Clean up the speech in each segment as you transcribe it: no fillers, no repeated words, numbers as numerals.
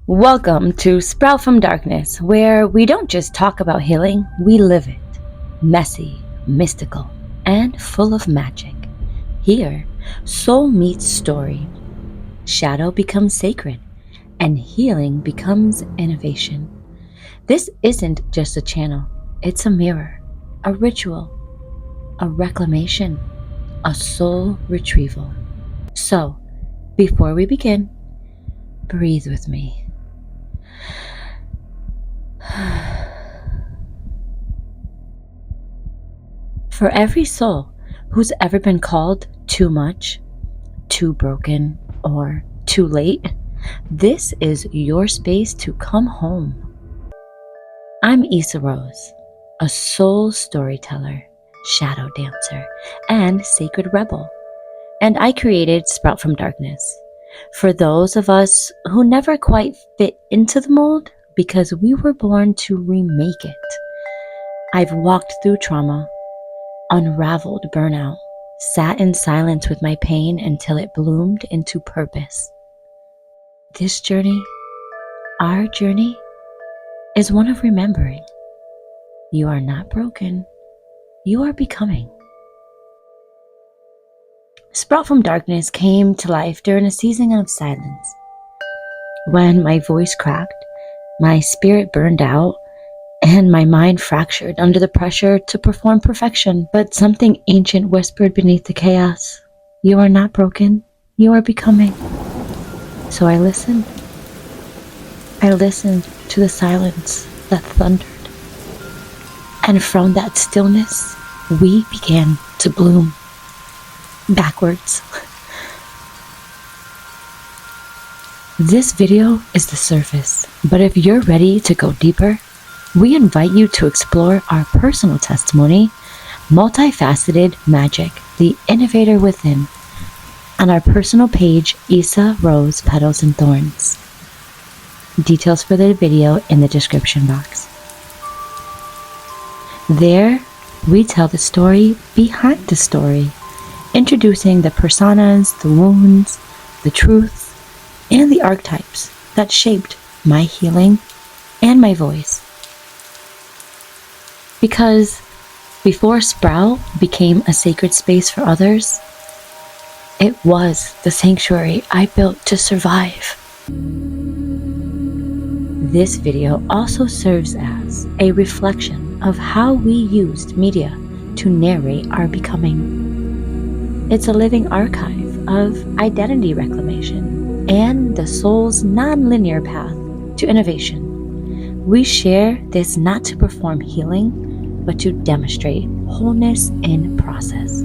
Welcome to Sprout from Darkness, where we don't just talk about healing, we live it. Messy, mystical, and full of magic. Here, soul meets story. Shadow becomes sacred, and healing becomes innovation. This isn't just a channel, it's a mirror, a ritual, a reclamation, a soul retrieval. So, before we begin, breathe with me. For every soul who's ever been called too much, too broken, or too late, this is your space to come home. I'm Issa Rose, a soul storyteller, shadow dancer, and sacred rebel, and I created Sprout from Darkness for those of us who never quite fit into the mold because we were born to remake it. I've walked through trauma, unraveled burnout, sat in silence with my pain until it bloomed into purpose. This journey, our journey, is one of remembering. You are not broken, you are becoming. Sprout from Darkness came to life during a season of silence. When my voice cracked, my spirit burned out, and my mind fractured under the pressure to perform perfection. But something ancient whispered beneath the chaos. You are not broken, you are becoming. So I listened. I listened to the silence that thundered. And from that stillness, we began to bloom. Backwards. This video is the surface, but if you're ready to go deeper, we invite you to explore our personal testimony, Multifaceted Magick, the Innovator Within, on our personal page, Issa Rose, Petals, and Thorns. Details for the video in the description box. There, we tell the story behind the story, introducing the personas, the wounds, the truths, and the archetypes that shaped my healing and my voice. Because before Sprout became a sacred space for others, it was the sanctuary I built to survive. This video also serves as a reflection of how we used media to narrate our becoming. It's a living archive of identity reclamation and the soul's non-linear path to innovation. We share this not to perform healing, but to demonstrate wholeness in process,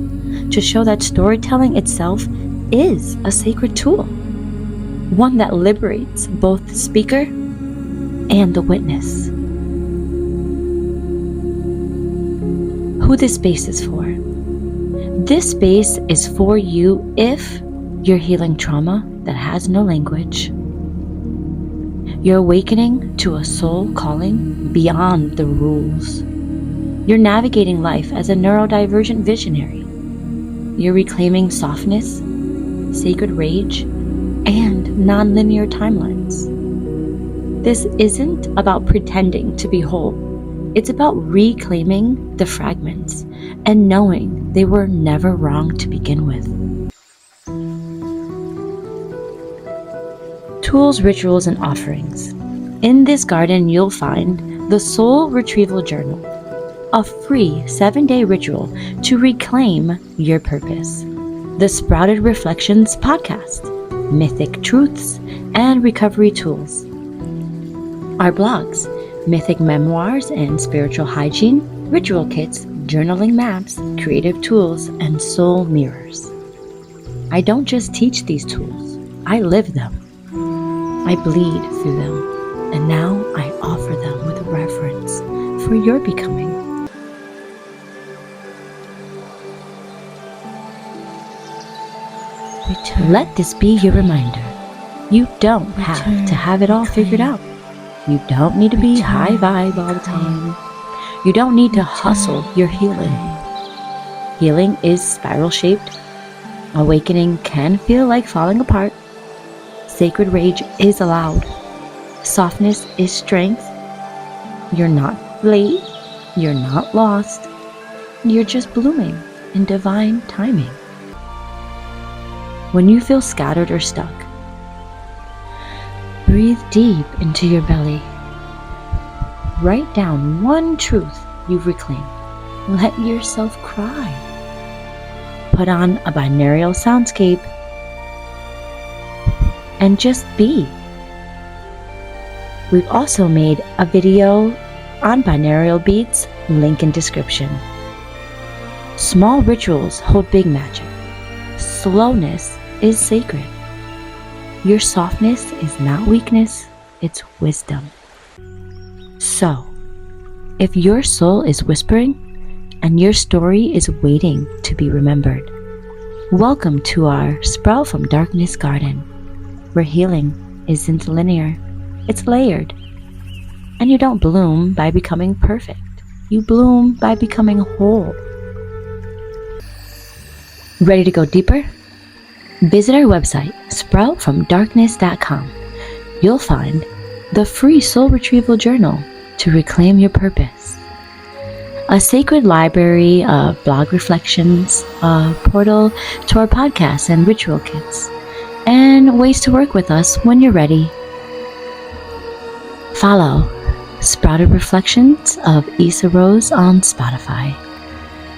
to show that storytelling itself is a sacred tool, one that liberates both the speaker and the witness. Who this space is for? This space is for you if you're healing trauma that has no language. You're awakening to a soul calling beyond the rules. You're navigating life as a neurodivergent visionary. You're reclaiming softness, sacred rage, and non-linear timelines. This isn't about pretending to be whole. It's about reclaiming the fragments and knowing they were never wrong to begin with. Tools, rituals, and offerings. In this garden, you'll find the Soul Retrieval Journal, a free 7-day ritual to reclaim your purpose. The Sprouted Reflections podcast, Mythic Truths, and Recovery Tools. Our blogs, Mythic Memoirs and Spiritual Hygiene, Ritual Kits, Journaling Maps, Creative Tools, and Soul Mirrors. I don't just teach these tools, I live them. I bleed through them, and now I offer them with reverence for your becoming. Let this be your reminder. You don't have to have it all figured out. You don't need to be high vibe all the time. You don't need to hustle your healing. Healing is spiral shaped. Awakening can feel like falling apart. Sacred rage is allowed. Softness is strength. You're not late. You're not lost. You're just blooming in divine timing. When you feel scattered or stuck, breathe deep into your belly. Write down one truth you've reclaimed. Let yourself cry. Put on a binaural soundscape and just be. We've also made a video on binaural beats, link in description. Small rituals hold big magic. Slowness is sacred. Your softness is not weakness, it's wisdom. So, if your soul is whispering and your story is waiting to be remembered, welcome to our Sprout from Darkness garden, where healing isn't linear, it's layered. And you don't bloom by becoming perfect. You bloom by becoming whole. Ready to go deeper? Visit our website, sproutfromdarkness.com. You'll find the free Soul Retrieval Journal to reclaim your purpose, a sacred library of blog reflections, a portal to our podcasts and ritual kits, and ways to work with us when you're ready. Follow Sprouted Reflections of Issa Rose on Spotify.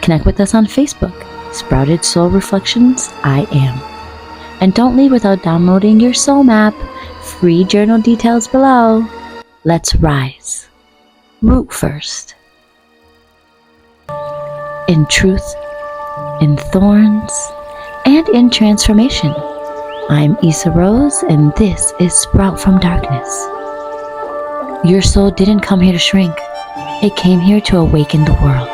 Connect with us on Facebook, Sprouted Soul Reflections I Am. And don't leave without downloading your soul map. Free journal details below. Let's rise. Root first. In truth, in thorns, and in transformation. I'm Issa Rose, and this is Sprout from Darkness. Your soul didn't come here to shrink. It came here to awaken the world.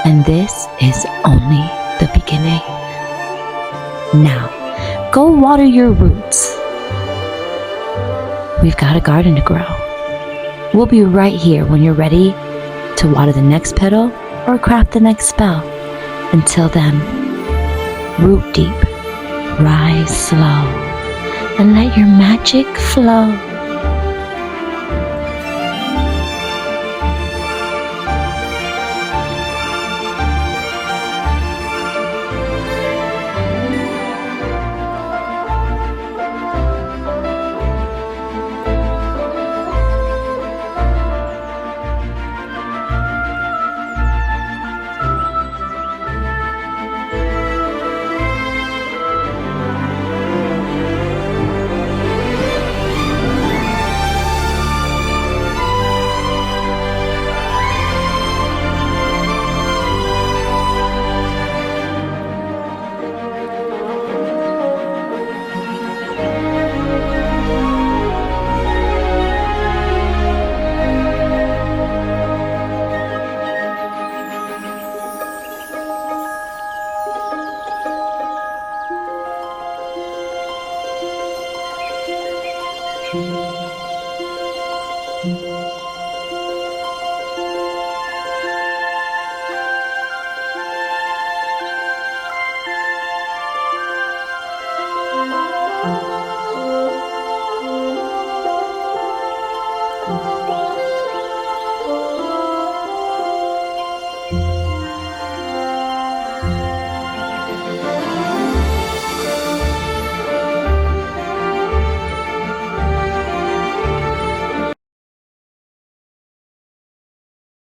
And this is only the beginning. Now, go water your roots. We've got a garden to grow. We'll be right here when you're ready to water the next petal or craft the next spell. Until then, root deep, rise slow, and let your magic flow.